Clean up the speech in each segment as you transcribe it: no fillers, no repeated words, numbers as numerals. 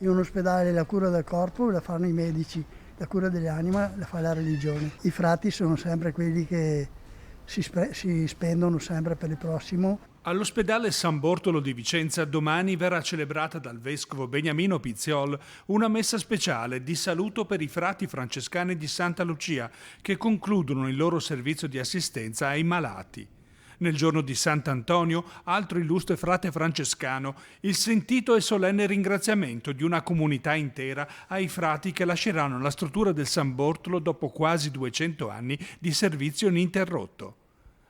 In un ospedale la cura del corpo la fanno i medici, la cura dell'anima la fa la religione. I frati sono sempre quelli che si spendono sempre per il prossimo. All'ospedale San Bortolo di Vicenza domani verrà celebrata dal vescovo Beniamino Pizziol una messa speciale di saluto per i frati francescani di Santa Lucia che concludono il loro servizio di assistenza ai malati. Nel giorno di Sant'Antonio, altro illustre frate francescano, il sentito e solenne ringraziamento di una comunità intera ai frati che lasceranno la struttura del San Bortolo dopo quasi 200 anni di servizio ininterrotto.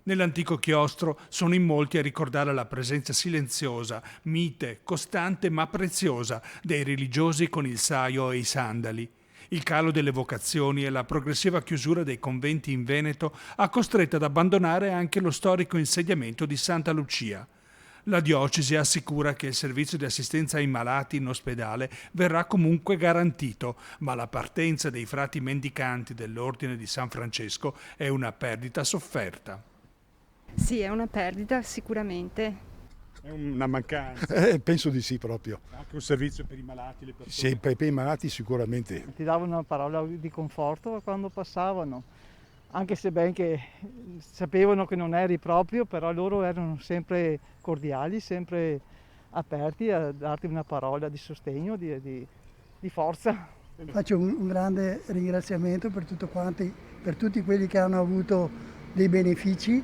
Nell'antico chiostro sono in molti a ricordare la presenza silenziosa, mite, costante ma preziosa dei religiosi con il saio e i sandali. Il calo delle vocazioni e la progressiva chiusura dei conventi in Veneto ha costretto ad abbandonare anche lo storico insediamento di Santa Lucia. La diocesi assicura che il servizio di assistenza ai malati in ospedale verrà comunque garantito, ma la partenza dei frati mendicanti dell'Ordine di San Francesco è una perdita sofferta. Sì, è una perdita sicuramente. È una mancanza. Penso di sì proprio. Anche un servizio per i malati, le persone. Sì, per i malati sicuramente. Ti davano una parola di conforto quando passavano, anche se ben che sapevano che non eri proprio, però loro erano sempre cordiali, sempre aperti a darti una parola di sostegno, di forza. Faccio un grande ringraziamento per tutti quelli che hanno avuto dei benefici